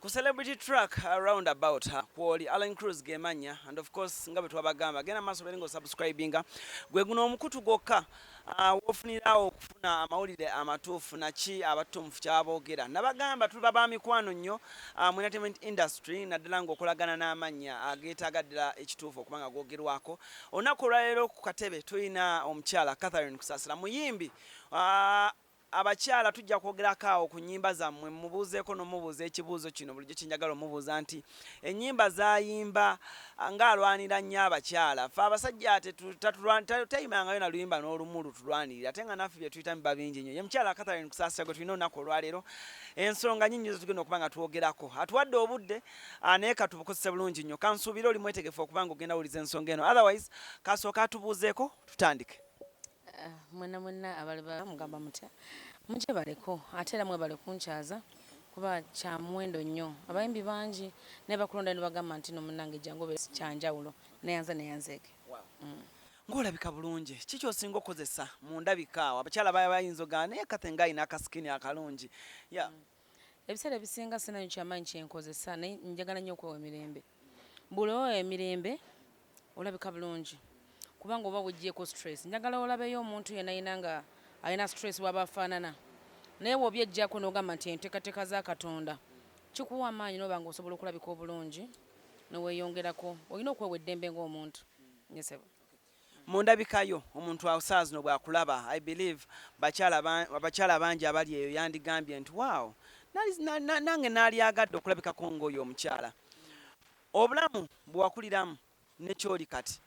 ku celebrity track around about kwoli Alan Cruz gemanya and of course nga bwe twabagamba genda maaso berengo subscribinga gwe guno omukutu gwokka wofunirawo okufuna amawulire amatuufu naki abatumfu kyaboogera nabagamba tuli baba mikwano nnyo mu entertainment industry naddala ng'okolagana n'amannya ageetaagaddira ekituufu okubanga googerwako olunaku olwaleero ku katebe tulina omukyala Catherine Kusasira muyimbi abakyala tujja kwogerako awo ku nnyimba zammwe mubuuzeeko n'omubuuza ekibuuzo kino bulijjo kinjagala omubuuza nti ennyimba zayimba ng'alwanira nnyo abakyala ffe abasajja ate tayimangayo na luyimba n'olumu lutulwanirira ate nga naffe bye tuyita biba bingi nnyo ye mukyala Catherine Kusasira gwe tulina olunaku olwaleero ensonga nnyingi zo tugenda okuba nga twogerako atuwadde obudde naye katubukozese bulungi nnyo kansuubire oli mwetegefu okuba nga ogenda wuliza ensonga eno otherwise kasooka atubuuzeeko tutandike. Mwena abali mugamba mutya muje baleko ate era mwe bali kunkyaza kuba kya muwendo nnyo abayimbi bangi ne bakulonda ne bagamba nti no munnange jangu be kyanjawulo neyanzeeke ng'olabika bulungi kiki osinga okozesa mu ndabika awo abakyala bayinza ogaana naye kate ng'alina akasikini akalungi ebiseera ebisinga sinayo kyamaanyi kyenkozesa naye njagala nnyo okwewa emirembe buli owa emirembe olabika bulungi kubanga oba wejjeeko stress njagala olabeyo omuntu yenayina nga alina stress waba afaanana naye bw'obyejjako n'ogamba nti enteekateeka za Katonda kikuwa amaanyi n'oba nga osobola okulabika obulungi neweeyongerako olina okwewa eddembe ng'omuntu nyesebo mu ndabikayo omuntu asaa zino bw'akulaba I believe abakyala bangi abali eyo yandigambye nti waawo nange naalyagadde okulabikako ng'oyo omukyala obulamu bwewakuliramu nekyoli kati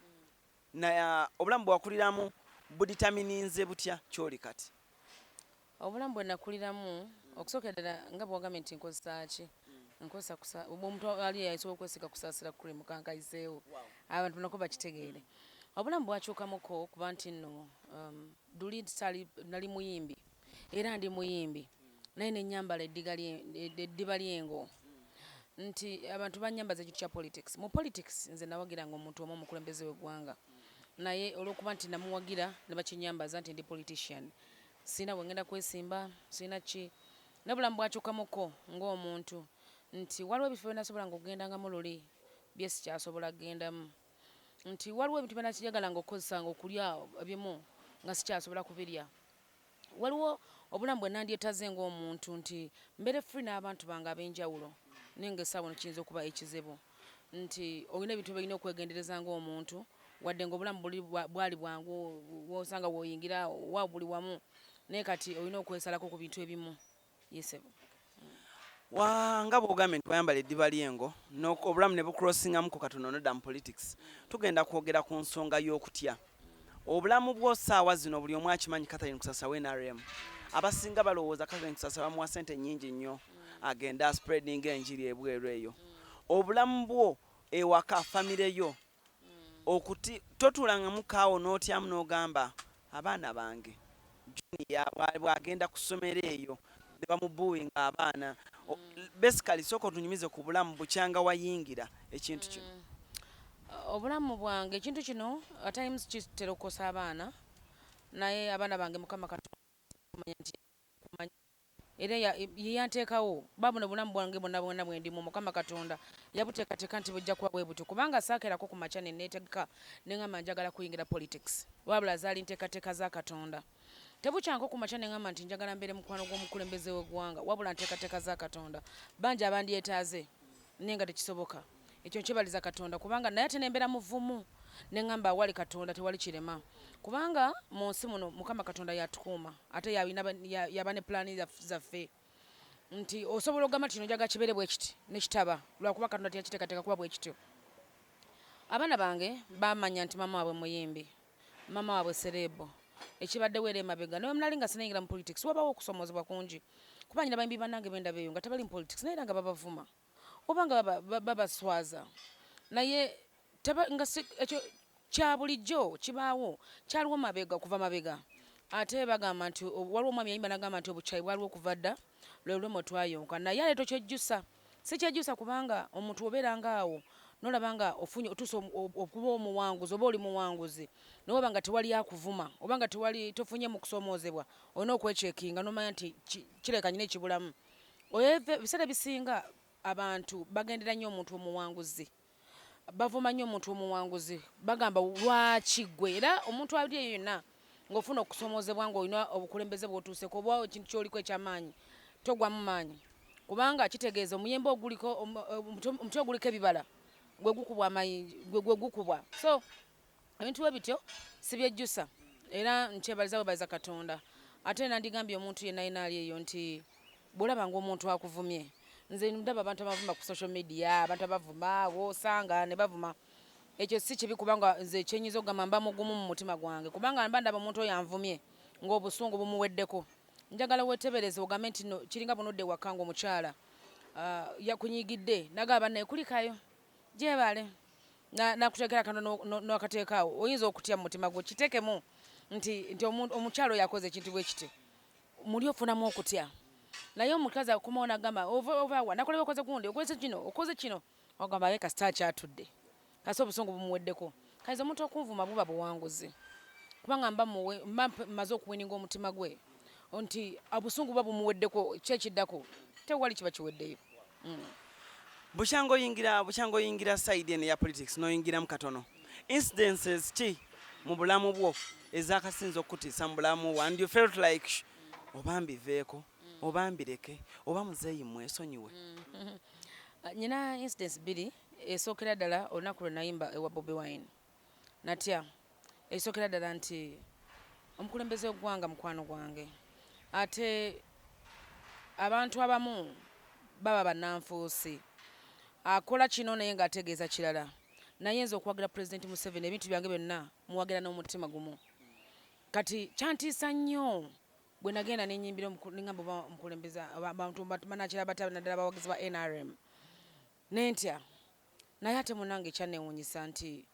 obulamu bwakuliramu buditamininze butya kyoli kati obulamu bwe nakuliramu okusookedera nga bwogambye nti nkozesa ki nkozesa omuntu ali yayisobola okwesiga kusaasira kule mukankayiseewo abantu nako bakitegeere obulamu bwakyukamuko kuba nti nno duli nali muyimbi era ndi muyimbi naye nenyambala eddiba lyengo nti abantu banyambaza ekintu kya politics mu politics nze nawagiranga omuntu omu omukulembeze w'eggwanga naye olw'okuba nti namuwagira ne bakinyambaza nti ndi politician sina bwengenda kwesimba sina ki nebulamu bwakyukamuko ng'omuntu nti waliwo ebifo byenasobola nga okugendanga mu luli bye sikyasobola kugendamu nti waliwo ebintu byenakijagala nga okukozesa nga okulya ebimu nga sikyasobola kubirya waliwo obulamu bwe nandyetaze ng'omuntu nti mbeere free n'abantu bange ab'enjawulo naye ng'essaawa no kiyinza okuba ekizibu nti olina ebintu byolina okwegendereza ng'omuntu wadde ng'obulamu bwali bwangu wosanga woyingira wa buli wamu naye kati olina okwesalako ku bintu ebimu yesebo nga bwogambye nti wayambala eddiba lyengo obulamu ne bucrossingamu ku katono nodda mu politics tugenda kwogera ku nsonga y'okutya obulamu bw'osaawa zino buli omu akimanyi Catherine Kusasira w'NRM abasinga balowooza Catherine Kusasira bamuwa ssente nnyingi nnyo agenda spreading enjiri ebweru eyo obulamu bwo ewaka famire yo totuulangamukaawo n'otyamu n'ogamba abaana bange junior bwagenda ku ssomero eyo ne bamubuwinga abaana basically sooka otunyumize ku bulamu bukyanga wayingira ekintu kino obulamu bwange ekintu kino at times kitera okukosa abaana naye abaana bange mukama katumanya nti era yeyanteekawo babuno bulamu bwange bwonna bwe ndimu mukama Katonda yabuteekateeka nti bujja kuba bwe butyo kubanga saakerako ku makya ne neetegeka ne ngamba njagala kuyingira politics wabula zaali nteekateeka za Katonda tebukyanko ku makya ne ngamba nti njagala mbeere mukwano gw'omukulembeze w'eggwanga wabula nteekateeka za Katonda bangi abandyetaaze naye nga tekisoboka ekyo nkibaliza Katonda kubanga naye ate nembeera muvumu ne ngamba awali Katonda tewali kirema kubanga mu nsi muno mukama Katonda yatukuuma ate yaba ne pulaani zaffe nti osobola okugamba kino njaga kibeere bwe kiti nekitaba lwakuba Katonda teyakiteekateeka kuba bwe kityo abaana bange bamanya nti mama waabwe muyimbi mama waabwe serebo ekibaddewo era emabega naye nali nga sinayingira mu politics wabawo okusomozebwa kungi kuba nyina bayimbi bannange benda beeyo nga tabali mu politics naye era nga babavuma oba nga babaswaza naye ekyo kya bulijjo kibaawo kyaliwo mabega okuva mabega ate bagamba nti waliwo omwami yayimba nagamba nti obukyayi bwaliwo okuva dda lwe mwe twayonka naye ate tokyejjusa si kyejjusa kubanga omuntu obeeranga awo nolaba nga ofunye otuusa okuba omuwanguzi oba oli muwanguzi naye oba nga tewali akuvuma oba nga tofunye mu kusoomoozebwa olina okwecekinga nomanya nti kireka nyina ekibulamu ebiseera bisinga abantu bagendera nnyo omuntu omuwanguzi bavuma nnyo omuntu omuwanguzi bagamba lwaki gwe era omuntu ali eyo yonna ng'ofuna okusomoozebwa ng'olina obukulembeze bw'otuuseko oba ekintu ky'oliko eky'amaanyi togwa mu maanyi kubanga kitegeeza omuyembe oguliko omuti oguliko ebibala gwe gukubwa so ebintu bwe bityo si byejjusa era nkyebaliza bwebaliza katonda ate nandigambye omuntu yenna yena ali eyo nti bw'olaba ng'omuntu akuvumye nze ndaba abantu abavuma ku social media abantu abavuma wosanga ne bavuma ekyo si kibi kubanga nze kyenyiza okugamba mba mugumu mu mutima gwange kubanga mba ndaba omuntu oyo anvumye ng'obusungu bumuweddeko njagala wetebereze ogambe nti no kiringa bunodde wakanga omukyala yakunyigidde nagaba naye kulikayo gyebale nakuteekera kano n'akateekaawo oyinza okutya mu mutima gwo kiteekemu nti omukyala oyo akoze ekintu bwe kiti muli ofunamu okutya naye omukazi akumawo nagamba ovawa nakolewa okoze kino ogamba ye kasita akyatudde kasi obusungu bumuweddeko kaiza omuntu okunvuma buba buwanguzi kubanga mba maze okuwininga omutima gwe nti obusungu buba bumuweddeko kyekiddako tewali kiba kiweddeyo bukyanga oyingira side eno ya politics n'oyingiramu katono incidences ki mu bulamu bwo ezakasinza okutiisa mu bulamu bwo and you felt like oba mbiveeko oba mbireke oba muzeeyi mwesonyiwe nyina incidents bbiri esookera ddala olunaku lwe nayimba ewa Bobi Wine natya esookera ddala nti omukulembeze ogwanga mukwano gwange ate abantu abamu baba bannanfuusi akola kino naye ng'ategeeza kirala naye nza okwagira President Museven ebintu byange byonna muwagira n'omutima gumu kati kyantiisa nnyo bwe nagenda nenyimbira nengamba oba omukulembeza abantu banakira naddala abawagizi ba NRM nentya naye ate munange ekyanneewuunyisa nti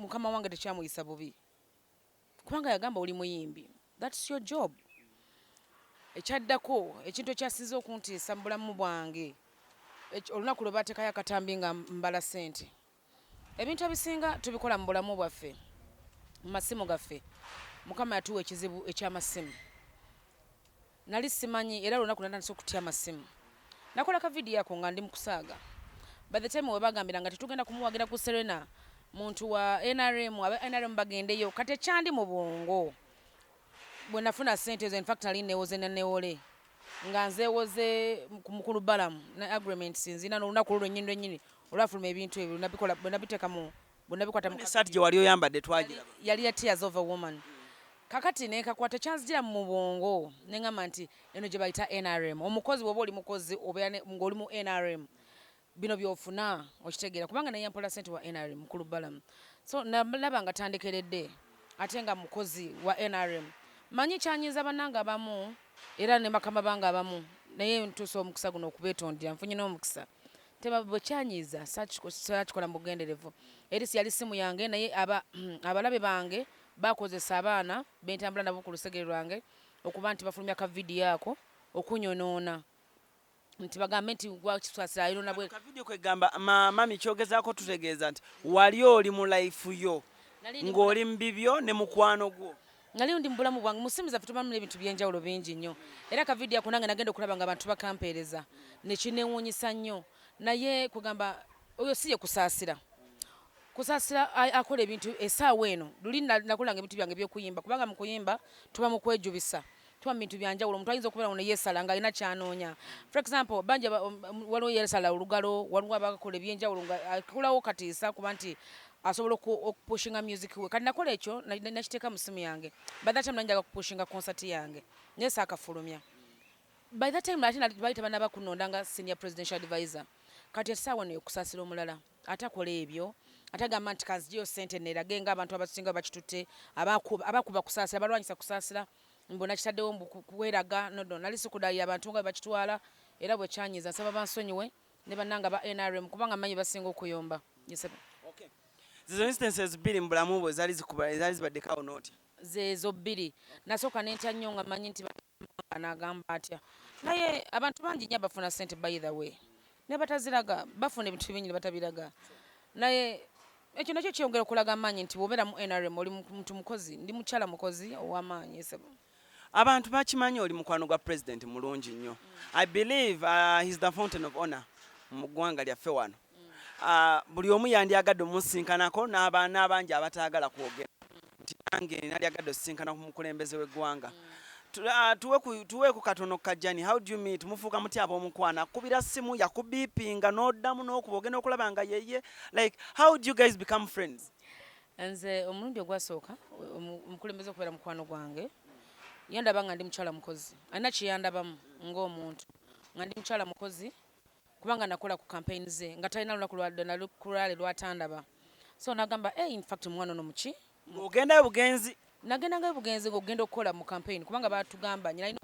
mukama wange tekyamuyisa bubi kubanga yagamba oli muyimbi that's your job ekyaddako ekintu ekyasinze okuntiisa mu bulamu bwange olunaku lwe bateekayo akatambi nga mbala ssente ebintu ebisinga tubikola mu bulamu bwaffe mu masimu gaffe mukama yatuwa ekizibu eky'amasimu nali simanyi era olunaku natandise okutya amasimu nakola ka vidiyo ako nga ndi mu kusaaga by the time we bagambira nga tetugenda kumuwagira ku Serena muntu wa NRM aba NRM bagendeyo kati ekyandi mu bwongo bwe nafuna ssente ezo in fact nali neewoze nenewole nga nzeewoze ku mukulu balamu ne agreements nzina n'olunaku lwennyini olwafuluma ebintu ebyo bwe nabiteeka mu bwe nabikwata mu saati gye wali oyambadde twagira yali ya tears of a woman kakati nekakwata kyanzijira mu bwongo neŋŋamba nti eno gye bayita NRM omukozi bw'oba oli mukozi obeera ng'oli mu NRM bino byofuna okitegeera kubanga naye yampola ssente wa NRM mukulu balamu so nalaba nga tandekeredde ate nga mukozi wa NRM manyi kyanyiza bannanga abamu era ne bakama bange abamu naye ntuusa omukisa guno okubeetondera nfunye n'omukisa bwe kyanyiza saakikola mu bugenderevu erisi yali simu yange naye abalabe bange bakozesa abaana bentambula nabo ku lusegere lwange okuba nti bafulumya ka vidiyo ako okunyonoona nti bagambe nti Kusasira ayirona bwe kavidiyo kwegamba mami kyogezaako tutegeeza nti wali oli mu life yo ng'oli mu bibyo ne mukwano gwo nali ndi mu bulamu bwange musimu zaffe tubamu n'ebintu by'enjawulo bingi nnyo era kavidiyo ako nange nagenda okulaba nga abantu bakampeereza nekineewuunyisa nnyo naye kugamba oyo si ye Kusasira akola ebintu essaawa eno luli nakolanga ebintu byange by'okuyimba kubanga mu kuyimba tuba mu kwejubisa tuba mu bintu byanjawulo omuntu ayinza okubeera ne yeesala nga alina kyanoonya for example banja waliwo yeesala olugalo waliwo abakola ebyenjawulo nga akolawo katiisa kuba nti asobola okupushinga music we kati nakola ekyo nakiteeka mu simu yange by that time nanjaga kupushinga concert yange naye saakafulumya by that time ate bayita bana bakunonda nga senior presidential advisor kati essaawa neyo Kusasira omulala atakola ebyo atagamba nti kanzigiyo ssente neerage ng'abantu abasinga bakitutte abakuba Kusasira balwanyisa Kusasira mbona kitaddewo kuweraga nodo nali sikudali abantu nga bakitwala era bwe kyanyiza nsaba bansonyiwe ne bannanga ba NRM kubanga manyi basinga okuyomba okay zizo instances bbiri mu bulamu bwe zaali zibaddekawo nooti zeezo bbiri nasooka nentya nnyo nga manyi nti n'agamba atya naye abantu bangi nnyo bafuna ssente by the way ne bataziraga bafuna ebintu bingi ne batabiraga naye ekyo nakyo kyongera okulaga amaanyi nti bw'obeera mu NRM oli muntu mukozi ndi mukyala mukozi ow'amaanyi abantu bakimanyi oli mukwano gwa president mulungi nnyo. I believe he's the fountain of honor mu ggwanga lyaffe wano. Buli omu yandyagadde omusinkanako n'abaana abangi abataagala kwogera nti nange nandyagadde osisinkana ku mukulembeze w'eggwanga. Tuwe ku katono kajjani, how do you meet? Mufuuka muti ab'omukwano akubira ssimu yakubiipinga n'oddamu n'okuba ogenda okulaba nga yeye, like how do you guys become friends? Nze omulundi ogwasooka omukulembeze okubeera mukwano gwange yandaba nga ndi mukyala mukozi, alina kyeyandabamu ng'omuntu nga ndi mukyala mukozi kubanga nakola ku campaign ze nga talina lunaku lwale lwatandaba, so nagamba in fact mwana ono muki ogendayo bugenzi. Nagendangayo bugenzi ng'ogenda okukola mu campaign kubanga batugamba nyina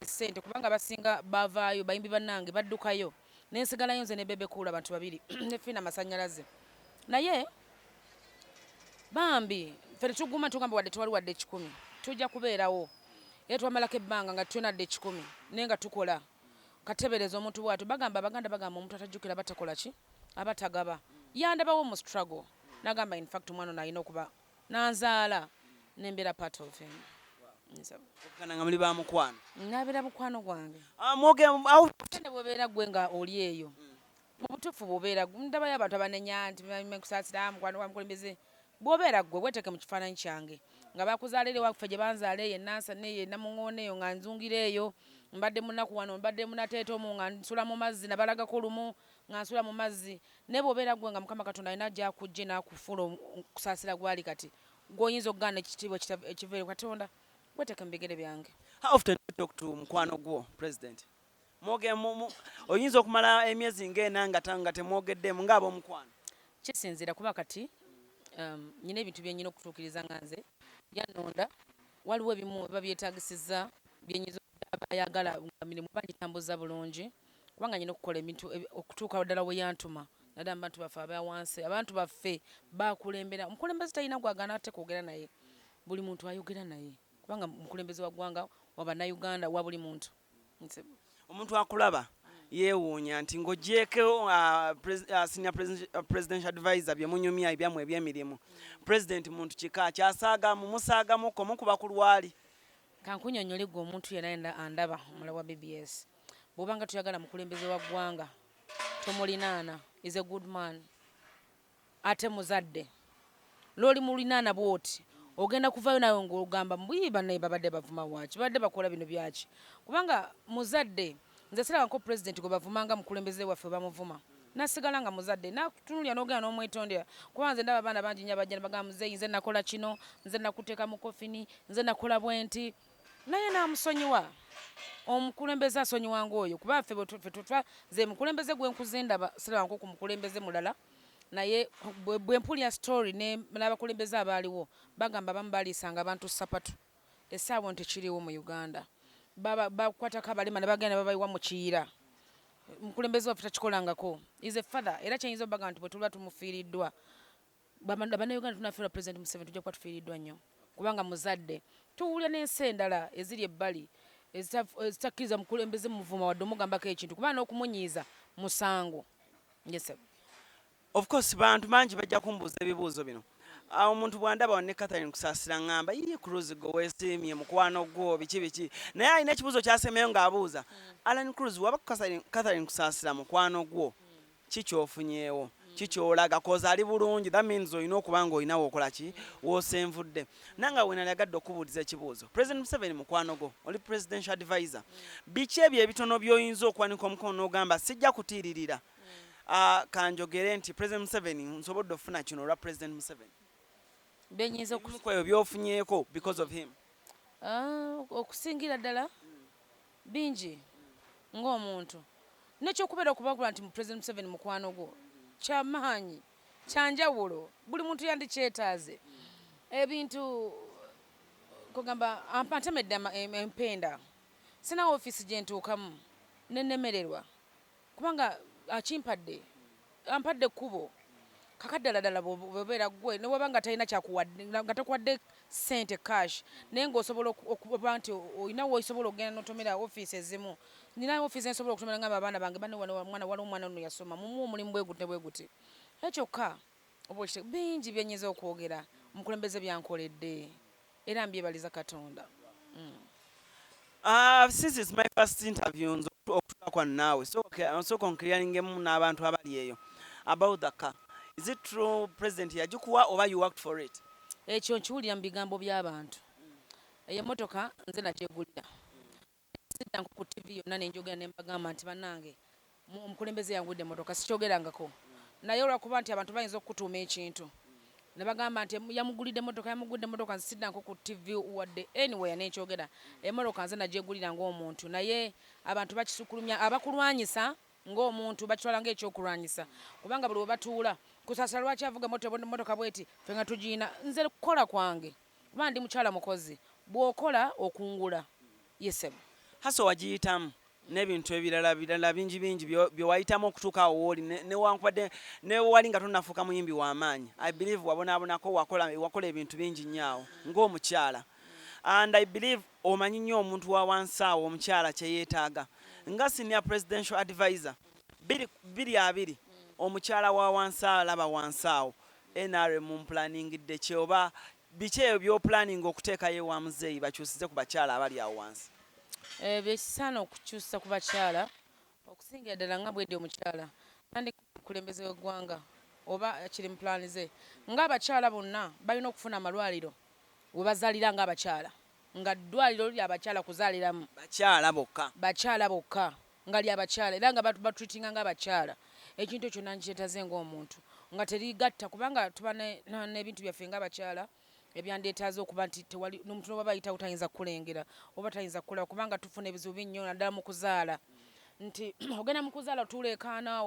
sente kubanga basinga bavaayo bayimbi bannange baddukayo nensigalayo nze ne Bebe Cool abantu babiri ne Fina Masanyalaze naye bambi fere tuguma tugamba wadde twali wadde 10 tujja kubeerawo era twamalako ebbanga nga tuyonadde 10 nenga tukola katebereza omuntu bwatu bagamba abaganda bagamba omuntu atajjukira batakola ki abatagaba yandabawo mu struggle nagamba in fact mwana alina okuba nanzaala nembeera part of him. Okukana nga muli ba mukwano. Nabeera mukwano gwange. Ne bwobeera gwe nga oli eyo. Mu butuufu bwobeera ndabayo abantu abanenya nti Kusasira mukwano gwa mukulembeze. Bwobeera gwe weteeke mu kifaananyi kyange. Nga bakuzaalira waffe gye banzaala eyo Nansa neyo Namuŋŋoona eyo nga nzungira eyo. Mbadde munaku wano mbadde munateeta omu nga nsula mu mazzi nabalagako lumu nga nsula mu mazzi. Ne bwobeera gwe nga Mukama Katonda alina gy'akujje n'akufuula Kusasira gwali kati. Gw'oyinza okugaana ekitiibwa ekiveere Katonda. Weteeke mu bigere byange. How often do you talk to mukwano gwo president? Oyinza okumala emyezi ng'ena nga temwogeddemu ng'ab'omukwano. Kisinziira kuba kati nyina ebintu bye nnyina okutuukiriza nga nze yannonda waliwo ebimu babyetaagisizza byenyiza abayagala nga mirimu bangitambuza bulungi kubanga nyina okukola ebintu okutuuka ddala we yantuma naddala abantu baffe abawansi abantu baffe bakulembera omukulembeze talina gwagana ate kwogera naye buli muntu ayogera naye kubanga mukulembeze wa ggwanga wa bannayuganda wa buli muntu. Omuntu akulaba yeewuunya nti ng'oggyeko senior presidential advisor bye munyumya ebyammwe eby'emirimu president muntu kika kyasaaga mumusaagamuko mukuba ku lwali. Kankunyonnyole gwe omuntu yenna andaba omula wa BBS bw'obanga tuyagala mukulembeze wa ggwanga tomulinaana is a good man ate muzadde loli mulinaana bwoti ogenda kuvayo nayo ng'ogamba mbuyiba naye babadde bavuma waaki babadde bakola bino byaki kubanga muzadde nze siraba nko president gwe bavumanga mukulembeze waffe bamuvuma nasigala nga muzadde nakutunulya n'ogenda n'omwetondera kuba nze ndaba abaana bangi nnyo abajja ne bagamba muzeeyi nze nakola kino nze nakuteeka mu kofini nze nakola bwenti naye namusonyiwa omukulembeze asonyiwanga oyo kuba ffe ze mukulembeze gwe nkuze ndaba siraba nko ku mukulembeze mulala naye bwe mpulya story n'abakulembeze abaaliwo bagamba abamu baliisanga abantu sapatu essaawa ntekiriwo mu Uganda bakwatako abalema ne bagenda babayiwa mu kiyira mukulembeze waffe takikolangako is a father era kyenyinza obaga nti bwe tuba tumufiiriddwa bannayuganda tunafiirwa president Museven tujja kuba tufiiriddwa nnyo kubanga muzadde tuwulira n'ensi endala eziri ebbali ezitakkiriza mukulembeze muvuma wadde omugambako ekintu kuba n'okumunyiiza musango. Yes, sir. Of course bantu bangi bajja kumbuuza ebibuuzo bino. Omuntu bwandaba ne Catherine Kusasira ngamba yiye Cruz go wesimye mukwano gwo biki naye alina ekibuuzo kyasemeyo ng'abuuza Alan Cruz waba Catherine Kusasira mukwano gwo kikyofunyeewo kikyolaga koza ali bulungi that means oyina okuba nga oyinawo okola ki woosenvudde nanga wena yagadde okubuuliza ekibuuzo President Museven mukwano gwo oli presidential advisor biki ebyo ebitono by'oyinza okwanika omukono n'ogamba sijja kutiiririra kanjogere nti President Museven nsobodde okufuna kino olwa President Museven benyiza okukweyo byofunyeeko because of him. Okusingira ddala bingi ng'omuntu nekyokubeera okubagula nti President Museven mukwano gwo kyamaanyi kyanjawulo buli muntu yandikyetaaze ebintu kugamba ampatemedde empenda sina ofiisi gye ntuukamu nenemererwa kubanga akimpadde ampadde ekkubo kakaddaladala bwobeera gwe ne wabanga talina kyakuwadde nga takuwadde sente cash naye ng'osobola okuba nti olinawo osobola okugenda n'otomera ofiisi ezimu nina ofiisi ensobola okutomera ngamba abaana bange bane mwana waliwo omwana ono yasoma mumuwa omulimu bwe guti ekyokka bingi byenyiza okwogera omukulembeze byankoledde era mbyebaliza Katonda. Since it's my first interview nzo okutula kwa naawe so clearingemu n'abantu abali eyo about the car. Is it true president yagikuwa oba you worked for it? Ekyo nkiwulira mu bigambo by'abantu. Eyo emmotoka nze nagyegulira. Sidda nko ku TV yonna ne njogera ne mbagamba nti bannange omukulembeze yangudde emmotoka sikyogerangako. Naye olwakuba nti abantu bayinza okutuuma ekintu. Ne bagamba nti yamugulidde emmotoka nze sidda nko ku TV wadde anywhere ne nkyogera. Emmotoka nze nagyegulira ng'omuntu naye abantu bakisukulumya abakulwanyisa ng'omuntu bakitwala ng'ekyokulwanyisa. Kubanga buli we batuula Kusasira lwaki avuga emmotoka bweti ffe nga tugiina nze kukola kwange. Kuba ndi mukyala mukozi bw'okola okungula yesebo. Haso wagiyitamu n'ebintu ebirala bingi bye wayitamu okutuuka awo wooli newankubadde ne wali nga tonnafuuka muyimbi w'amaanyi. I believe wabonaabonako wakola ebintu bingi nnyo awo ng'omukyala. And I believe omanyi nnyo omuntu wa wansi awo omukyala kye yeetaaga. Nga senior presidential advisor 2020 omukyala wa wansi alaba wansi awo NRM muplaningidde ki oba biki ebyo by'opulaninga okuteekayo ewa muzeeyi bakyusize ku bakyala abali awo wansi? Bekisaana okukyusa ku bakyala okusingira ddala nga bweddi omukyala nandi kulembeze w'eggwanga oba kiri mu pulaani ze ng'abakyala bonna balina okufuna amalwaliro we bazaalira ng'abakyala nga ddwaliro lya abakyala kuzaaliramu bakyala bokka nga lya abakyala era nga batreatinga ng'abakyala. Ekintu ekyo nankyetaze ng'omuntu nga terigatta kubanga tuba n'ebintu byaffe ng'abakyala ebyandeetaaze okuba nti tewali n'omuntu n'oba bayitawo tayinza kulengera oba tayinza kukola kubanga tufuna ebizibu binnyo naddala mu kuzaala nti ogenda mu kuzaala tuleekaana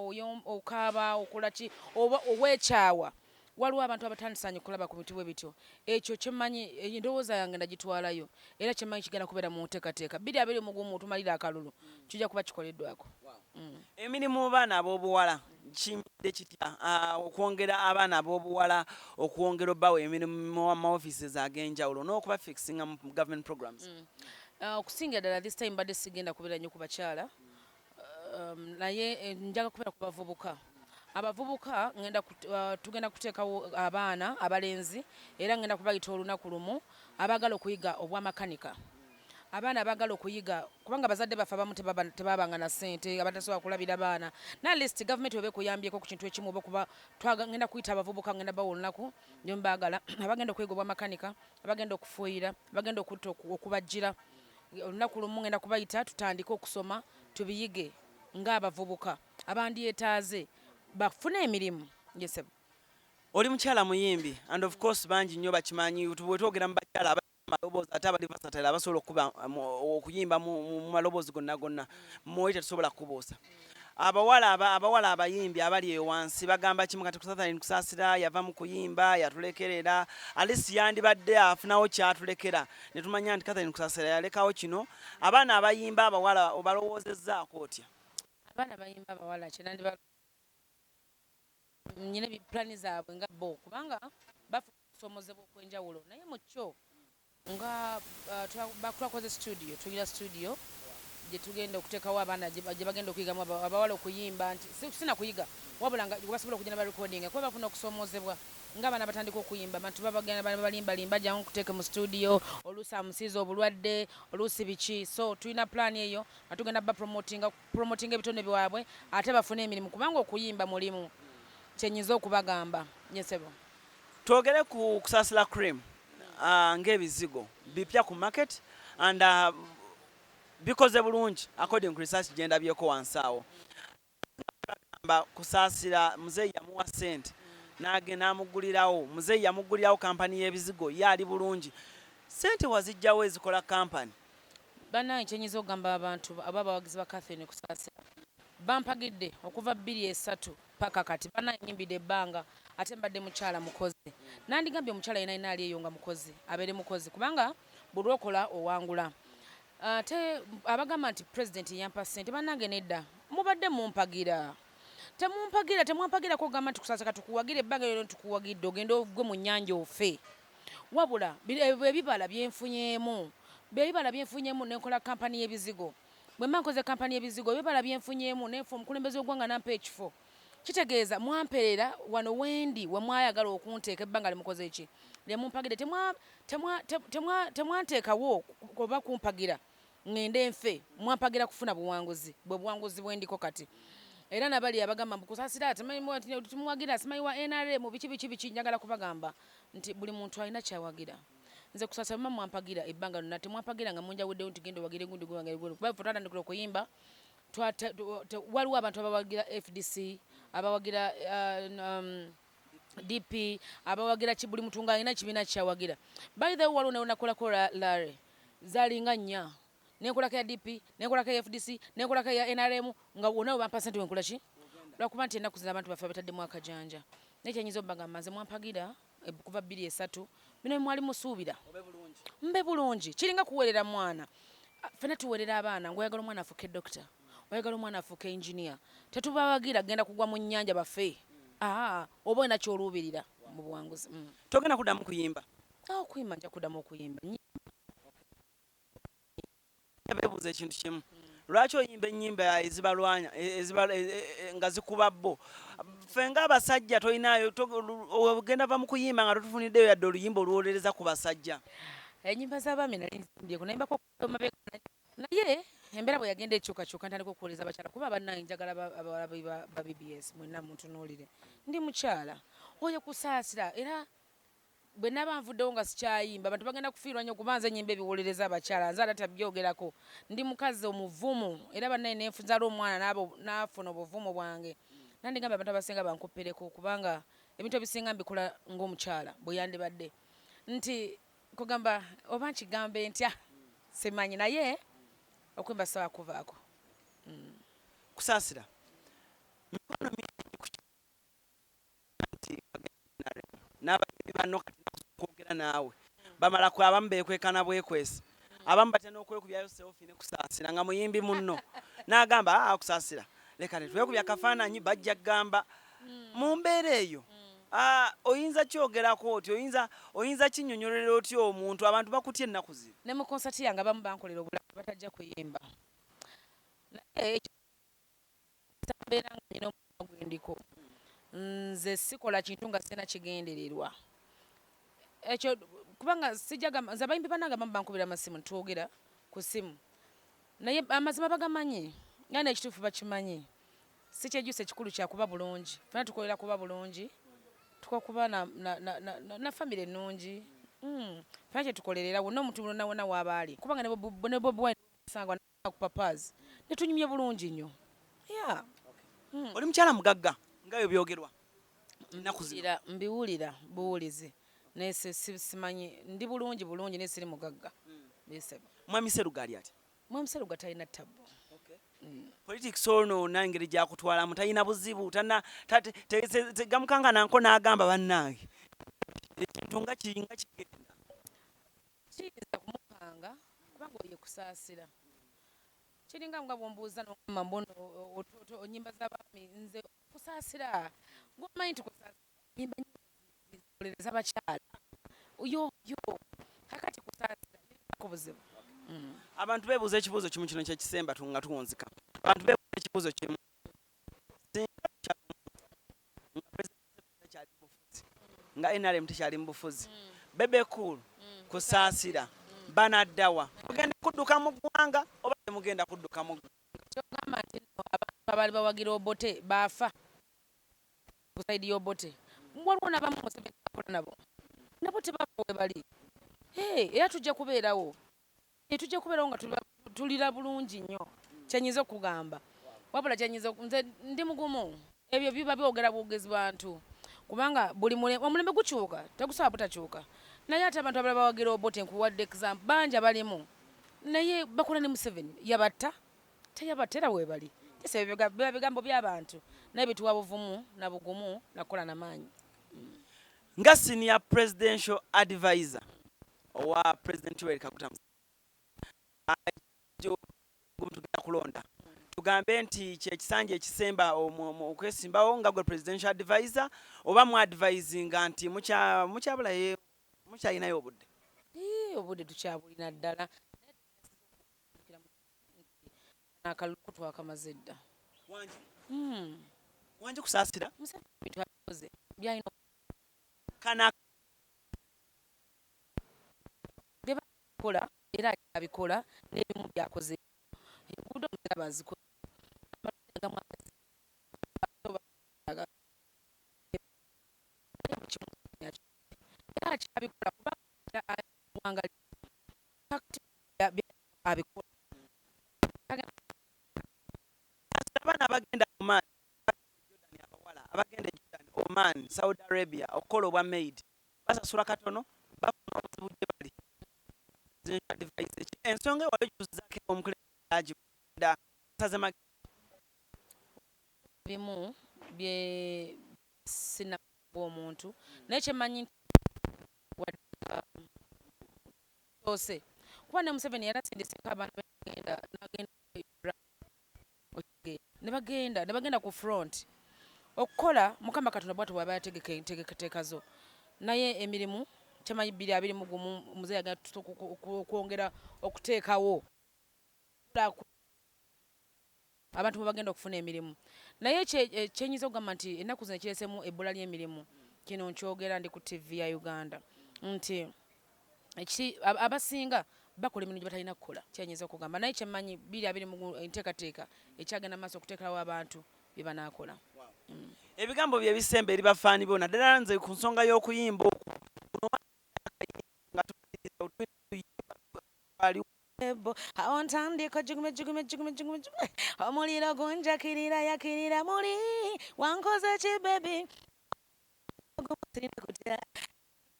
okaaba okola ki oba owekyawa waliwo abantu abatandisaanye kulaba ku bintu bwe bityo. Ekyo kyemmanyi endowooza yange ndagitwalayo era kyemmanyi kigenda kubeera mu nteekateeka 2020 mugumu tumalira akalulu kijja kuba kikoleddwako. Emirimu baana ab'obuwala kimidde kitya okwongera abaana ab'obuwala okwongera obbawo emirimu mu offices ag'enjawulo n'okuba fixinga mu government programs? Okusingira ddala this time badde sigenda kubeera nnyo ku bakyala naye njaga kubeera ku bavubuka. Abavubuka tugenda kuteekawo abaana abalenzi era ngenda kubayita olunaku lumu abaagala okuyiga obwamakanika. Abaana abaagala okuyiga kubanga bazadde baffe abamu tebabanga na ssente abatasobola kulabira baana na list gavumenti oba ekuyambyeko ku kintu ekimu oba kuba ngenda kuyita abavubuka ngenda bawa olunaku nyo mbaagala abagenda okuyiga obwamakanika abagenda okufuuyira abagenda okubajjira olunaku lumu ngenda kubayita tutandike okusoma tubiyige ng'abavubuka abandyetaaze bafune emirimu. Yesebo oli mukyala muyimbi and of course bangi nnyo bakimanyi bwe twogera mu bakyala amaloboozi ate abali versatile abasobola okuyimba mu maloboozi gonna mwoyo tetusobola kubuusa. Abawala abayimbi abali eyo wansi bagamba kimu kati Kusasira yava mu kuyimba yatulekerera alisi yandibadde afunawo kyatulekera ne tumanya nti Kusasira yalekawo kino. Abaana abayimba abawala obalowoozezzaako otya? Abaana abayimba abawala nyina plani zaabwe nga bo kubanga bafuna okusomozebwa okwenjawulo naye mu kyo nga twakoze tugira studio gye tugenda okuteekawo abaana gye bagenda okuyigamu abawala okuyimba nti sina kuyiga wabula nga basobola okugenda barekodinga kuba bafuna okusomozebwa ng'abaana batandika okuyimba abantu babagenda balimbalimba jangu kuteeka mu studio oluusi amusiiza obulwadde oluusi biki so tulina pulaani eyo nga tugenda promotinga ebitone byabwe ate bafune emirimu kubanga okuyimba mulimu kyenyinza okubagamba. Yesebo twogere ku Kusasira cream ng'ebizigo bipya ku market and bikoze bulungi according to research gyendabyeko wansi awo. Kusasira muzeeyi yamuwa ssente n'agenda amugulirawo muzeeyi yamugulirawo kampani y'ebizigo yaali bulungi ssente wazijjawo ezikola kampani. Bannange kyenyinza okugamba abantu aba abawagizi ba Catherine Kusasira bampagidde okuva 2003 paka kati bananyimbidde ebbanga ate mbadde mukyala mukozi nandigambye omukyala yena inaali eyo nga mukozi abeere mukozi kubanga buli okola owangula ate abagamba nti president yampa ssente bannange nedda mubadde mumpagira temwampagira kugamba nti Kusasira tukuwagira ebbanga lyo tukuwagidde ogenda ogwe mu nnyanja ofe wabula ebibala byenfunyemu nenkola kampani y'ebizigo bwe mba nkoze kampani y'ebizigo ebibala byenfunyemu nefe omukulembeze ogwanga nampa ekifo kitegeeza mwamperera wano wendi we mwayagala okunteeka ebbanga limukoze eki lyemumpagire temwanteekawo oba kumpagira ngende nfe mwampagira kufuna buwanguzi bwe buwanguzi bwendiko kati era nabali abagamba Kusasira tumuwagira simanyi wa NRM biki njagala kubagamba nti buli muntu alina kyawagira nze Kusasira mwampagira ebbanga lonna temwampagira nga munjawuddewo nti genda wagire gundi kuba tutandikira okuyimba waliwo abantu abawagira FDC abawagira DP abawagira buli muntu nga alina ekibiina kyawagira by the way waliwo nenakolako lare zalinga nnya nenkolako ya DP nenkolako ya FDC nenkolako ya NRM nga wonna webampa sente wenkola ki lwakuba nti ennaku zino abantu baffe bataddemu akajanja nekyenyiza obbagamba nze mwampagira kuva 2-3 bino mwali musuubira mbe bulungi kiringa kuwerera mwana fena tuwerera abaana ngoyagala omwana afuuke dokita oyagala omwana afuuke engineer tetubawagira genda kugwa mu nnyanja baffe oba olina kyoluubirira mu buwanguzi togenda kuddamu kuyimba okuyimba nja kuddamu okuyimba beebuuza ekintu kimu lwaki oyimba ennyimba ezibalwanya nga zikuba bbo ffe ng'abasajja tolinayo ogenda va mu kuyimba nga totufuniddeyo yadde oluyimba olwolereza ku basajja ennyimba z'abaami nali nzimbyeku nayimbako naye embeera bwe yagenda ekyukakyuka ntandika okuwuliriza abakyala kuba bannange njagala abawala ba BBS mwenna muntunuulire ndi mukyala oyo Kusasira era bwe naba nvuddewo nga sikyayimba abantu bagenda kufiirwa nnyo kuba nze ennyimba ebiwuliriza abakyala nze ate tabyogerako ndi mukazi omuvumu era bannaye nenfunzala omwana n'afuna obuvumu bwange nandigamba abantu abasinga bankoppereko kubanga ebintu ebisinga mbikola ng'omukyala bwe yandibadde nti kugamba oba nkigambe ntya simanyi naye okwimba sawa kuvaako Kusasira mikono n'abayibi banno kati kwogera naawe bamala abamu beekwekana bwekwesi abamu batya n'okwekubyayo selfi ne Kusasira nga muyimbi munno n'agamba Kusasira leka netwekubya kafaananyi bajja kugamba mu mbeera eyo oyinza kyogerako oti oyinza kinnyonnyolera otya omuntu abantu bakutya ennaku zino ne mu konsati yange abamu bankolera obulamu batajja kuyimba naye mbeera nga nina omutima gwendiko nze sikola kintu nga sina kigendererwa ekyo kubanga sijagamba nze abayimbi banange abamu bankubira amasimu ntwogera ku simu naye amazima bagamanyi nga n'ekituufu bakimanyi si kyejjusa ekikulu kyakuba bulungi fena tukolera kuba bulungi tukakuba na famire ennungi fena kyetukolerera wonna omuntu wonna wonna waabaali kubanga ne Bobi Wine sangwa ku papazi netunyumye bulungi nnyo oli mukyala mugagga ngayo byogerwa ennaku zino mbiwulira buwulizi naye simanyi ndi bulungi naye siri mugagga mwami Seruga ali ati mwami Seruga talina ttabu politics ono nangeri gyakutwalamu talina buzibu tegamukangananko n'agamba bannange ekintu nga kigenda kiyinza kumukanga kubanga oye Kusasira kiringa nga bwombuuza nogamba mbono onyimba z'abaami nze Kusasira ngomanyi nti Kusasira nyimba bakyala yo kakati Kusasira ko buzibu abantu beebuuza ekibuuzo kimu kino kyekisemba nga tuwunzika abantu beebuuza ekibuuzo kimu nga NRM tekyali mu bufuzi bebe cool Kusasira banaddawa mugenda kudduka mu ggwanga oba temugenda kudduka mu kyogamba nti abantu abaali bawagira Obote baafa ku saidi y'Obote waliwo n'abamu Museven akola nabo tebafa we bali era tujja kubeerawo nga tulira bulungi nnyo kyenyiza okugamba wabula nze ndi mugumu ebyo biba byogera bwogezi bantu kubanga buli omulembe gukyuka tegusobola butakyuka naye ate abantu abalala bawagira Obote nkuwadde example banja balimu naye bakola ne Museven yabatta teyabatta we bali biba bigambo by'abantu naye bituwa buvumu na bugumu nakola n'amaanyi nga senior presidential advisor owa President Yoweri Kaguta tugenda kulonda tugambe nti kyekisanja ekisemba okwesimbawo nga gwe presidential advisor oba mu advisinga nti mukyabulayo mukyalinayo obudde tukyabulina ddala akalulu twakamaze dda wangi Kusasira byalina kana kola era abikola n'ebimu byakoze enguudo muzira bazikola era kyabikola kuba wanga abikola abaana abagenda Oman Jordan abawala abagenda Jordan Oman Saudi Arabia okukola obwa maid basasula katono bafuna obuzibu gye bali ensonga ewali tuzaako omukulembeze saze bimu bye sina bw'omuntu naye kyemanyi ose kuba ne Museven yarasindisika abaana nebagenda ku front okukola mukama katonda bwatu bwaba yategekateeka zo naye emirimu kyemanyi 2 gumu muze yagala kwongera okuteekawo abantu bagenda okufuna emirimu naye kyenyiza okugamba nti ennaku zino kireesemu ebbula ly'emirimu kino nkyogera ndi ku TV ya Uganda nti abasinga bakola emirimu gye batalina kukola kyenyiza okugamba naye kyemmanyi 2 enteekateeka ekyagenda maaso okuteekerawo abantu bye banaakola ebigambo bye bisemba eri bafaani bo naddala nze ku nsonga y'okuyimba awantandika jugume omuliro gunjakirira yakirira muli wankoze ki bebi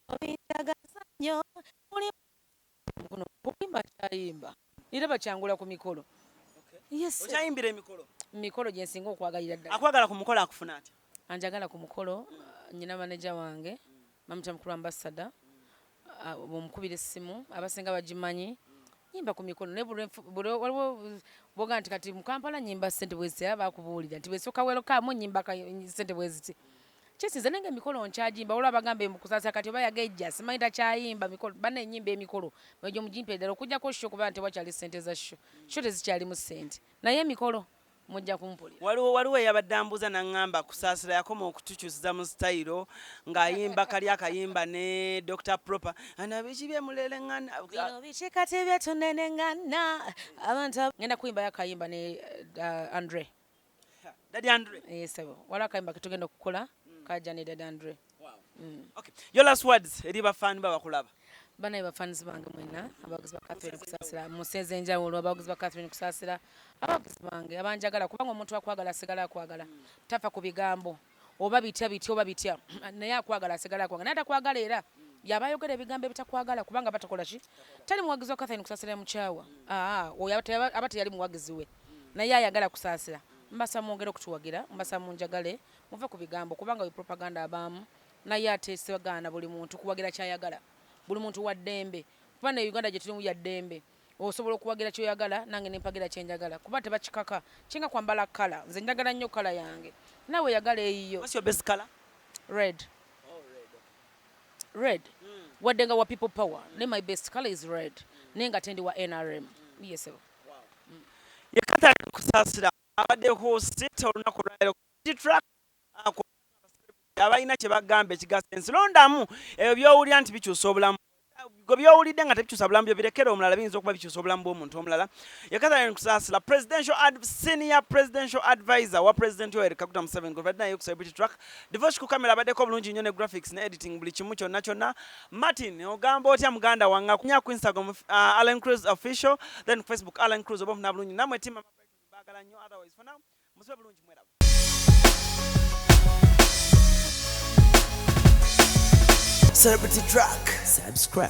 obitagasanyo muli kuno kuyimba kyayimba era bakyangula ku mikolo okyayimbira mikolo gye nsinga okwagalira ddala akwagala ku mukolo akufuna atya anjagala ku mukolo nyina maneja wange mamita mukulu ambasada omukubira essimu abasinga bagimanyi nyimba ku mikolo naye waliwo boga nti kati mu Kampala nyimba ssente bweziti bakubuulira nti bwesooka werokamu nyimba ssente bweziti kisinze nange emikolo nkyagimba waliwo abagambe mu Kusasira kati oba yagejja simanyi takyayimba mikolo banna enyimba emikolo egyo mugimpe ddala okujjako sho kuba nti wakyali ssente za sho tezikyalimu ssente naye emikolo mujja kumpulira waliwo eyabadde ambuuza naŋŋamba Kusasira yakoma okutukyusiza mu sitayiro ng'ayimba kali akayimba ne Dr. Proper anabiki byemuleleŋŋana bino biki kati byetuneneŋŋana abantu ngenda kuyimbayo akayimba ne Andre Daddy Andre sebo waliwo akayimba ketugenda okukola kajja ne Daddy Andre okay your last words eri bafaani babakulaba banaye bafaanizi bange mwena abaguzi ba Catherine Kusasira museze enjawulo abaguzi ba Catherine Kusasira abaguzi bange abanjagala kubanga omuntu akwagala asigala akwagala tafa ku bigambo oba bitya naye akwagala asigala akwagala naye atakwagala era yaba ayogera ebigambo ebitakwagala kubanga batakola ki tali muwagizi wa Catherine Kusasira mukyawa oyo aba teyali muwagizi we naye ayagala Kusasira mbasa mwongere okutuwagira mbasa munjagale muve ku bigambo kubanga we propaganda abamu naye ate sibagaana buli muntu kuwagira kyayagala buli muntu wa ddembe kuba ne Uganda gye tulimu ya ddembe osobola okuwagira kyoyagala nange nempagira kyenjagala kuba tebakikaka kinga kwambala kala nze njagala nnyo kala yange nawe yagala eyiyo what's your best color red wadde nga wa people power ne my best color is red nenga tendi wa NRM yes ye Catherine Kusasira abadde host olunaku lwaleero track abalina kye bagamba ekigasa ensi londamu ebyo byowulira nti bikyusa obulamu gwe byowulidde nga tebikyusa bulamu byo birekere omulala biyinza okuba bikyusa obulamu bw'omuntu omulala ye Catherine Kusasira senior presidential advisor wa president Yoweri Kaguta Museveni gwe naye ku celebrity track divorce ku kamera abaddeko bulungi nnyo ne graphics ne editing buli kimu kyonna Martin ogamba otya muganda wange kunya ku Instagram Alan Cruz official then Facebook Alan Cruz oba ofuna bulungi namwe team baagala nnyo otherwise for now musibe bulungi mweraba Celebrity Track. Subscribe.